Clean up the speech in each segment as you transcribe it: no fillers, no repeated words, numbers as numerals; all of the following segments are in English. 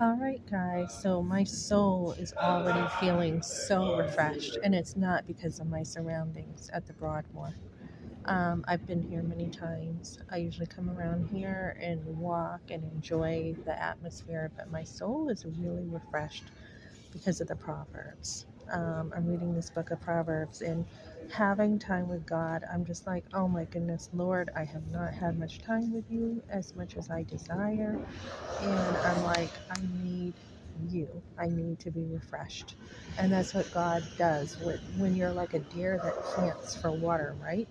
All right, guys. So my soul is already feeling so refreshed, and it's not because of my surroundings at the Broadmoor. I've been here many times. I usually come around here and walk and enjoy the atmosphere, but my soul is really refreshed because of the Proverbs. I'm reading this book of Proverbs and having time with God. I'm just like, oh my goodness, Lord, I have not had much time with you as much as I desire. And I'm like, I need you. I need to be refreshed. And that's what God does when you're like a deer that pants for water, right?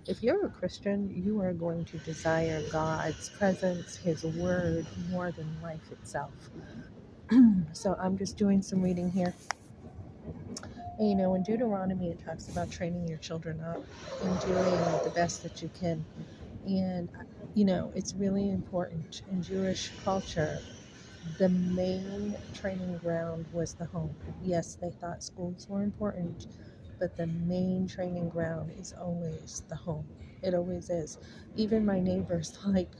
If you're a Christian, you are going to desire God's presence, His word, more than life itself. So I'm just doing some reading here. And in Deuteronomy, it talks about training your children up and doing the best that you can. And, it's really important in Jewish culture. The main training ground was the home. Yes, they thought schools were important, but the main training ground is always the home. It always is. Even my neighbors, like,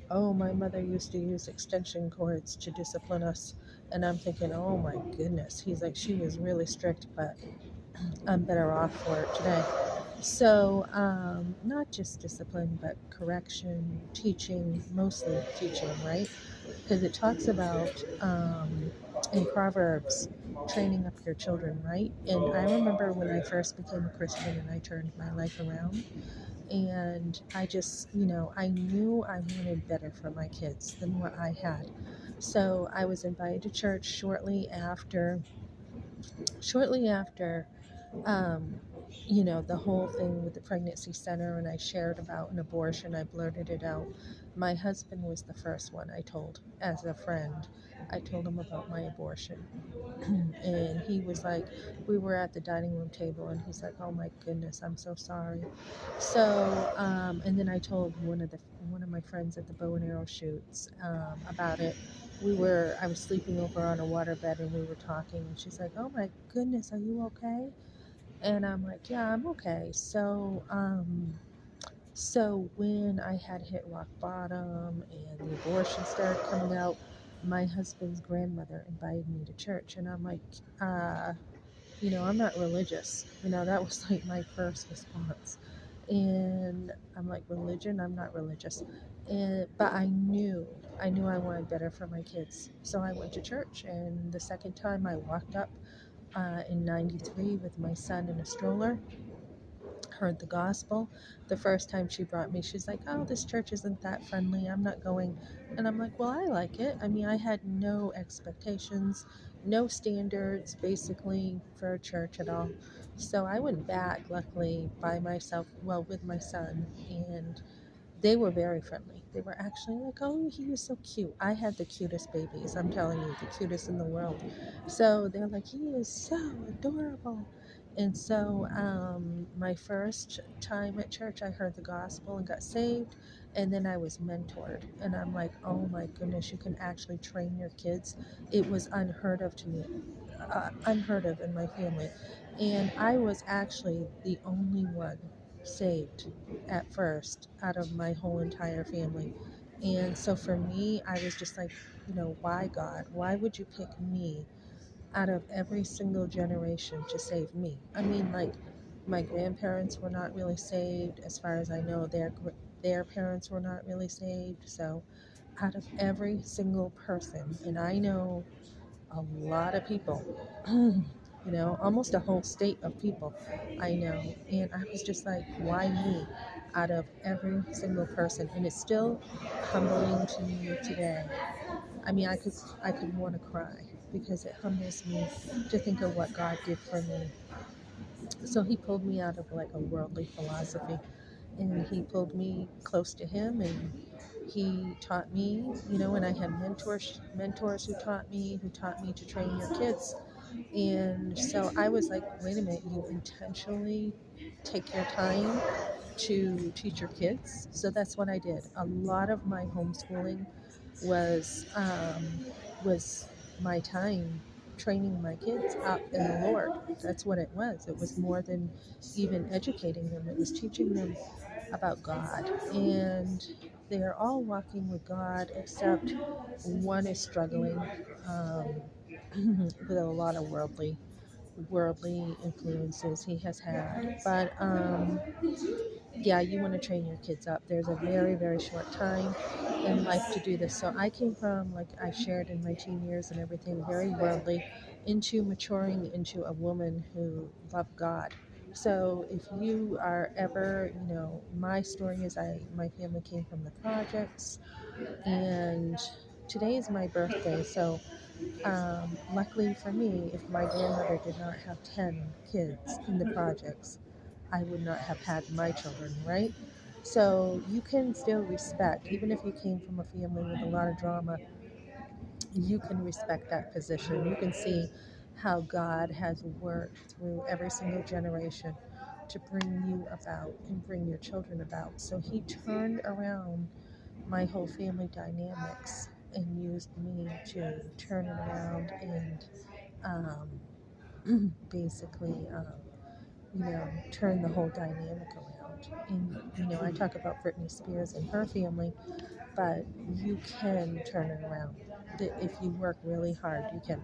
oh, my mother used to use extension cords to discipline us. And I'm thinking, oh my goodness. He's like, she was really strict, but I'm better off for it today. So, not just discipline, but correction, teaching, mostly teaching, right? Because it talks about in Proverbs training up your children, right? And I remember when I first became a Christian and I turned my life around, and I just, I knew I wanted better for my kids than what I had. So I was invited to church shortly after um, the whole thing with the pregnancy center, and I shared about an abortion. I blurted it out. My husband was the first one I told as a friend. I told him about my abortion. And he was like, we were at the dining room table, and he's like, oh my goodness, I'm so sorry. So, and then I told one of my friends at the bow and arrow shoots about it. I was sleeping over on a waterbed, and we were talking, and she's like, oh my goodness, are you okay? And I'm like, yeah, I'm okay. So when I had hit rock bottom and the abortion started coming out, my husband's grandmother invited me to church, and I'm like, I'm not religious. That was like my first response. And I'm like, religion? I'm not religious. But I knew I wanted better for my kids. So I went to church, and the second time I walked up in 93 with my son in a stroller, heard the gospel. The first time she brought me, she's like, oh, this church isn't that friendly. I'm not going. And I'm like, well, I like it. I mean, I had no expectations, no standards basically for a church at all. So I went back, luckily, by myself, well, with my son, and they were very friendly. They were actually like, oh, he was so cute. I had the cutest babies, I'm telling you, the cutest in the world. So they're like, he is so adorable. And so my first time at church, I heard the gospel and got saved. And then I was mentored. And I'm like, oh my goodness, you can actually train your kids. It was unheard of to me, unheard of in my family. And I was actually the only one saved at first out of my whole entire family. And so for me, I was just like, why, God? Why would you pick me out of every single generation to save me? I mean, like, my grandparents were not really saved. As far as I know, their parents were not really saved. So out of every single person, and I know a lot of people, almost a whole state of people I know. And I was just like, why me out of every single person? And it's still humbling to me today. I mean, I could want to cry because it humbles me to think of what God did for me. So he pulled me out of like a worldly philosophy, and he pulled me close to him, and he taught me, and I had mentors who taught me to train your kids. And so I was like, wait a minute, you intentionally take your time to teach your kids? So that's what I did. A lot of my homeschooling was my time training my kids up in the Lord. That's what it was. It was more than even educating them. It was teaching them about God. And they're all walking with God, except one is struggling um, with a lot of worldly influences he has had. But yeah, you want to train your kids up. There's a very, very short time in life to do this. So I came from, like I shared in my teen years and everything, very worldly, into maturing into a woman who loved God. So if you are ever, my story is my family came from the projects, and today is my birthday. So luckily for me, if my grandmother did not have 10 kids in the projects, I would not have had my children, right? So you can still respect, even if you came from a family with a lot of drama, you can respect that position. You can see how God has worked through every single generation to bring you about and bring your children about. So He turned around my whole family dynamics and used me to turn it around and basically, turn the whole dynamic around. And, I talk about Britney Spears and her family, but you can turn it around. If you work really hard, you can.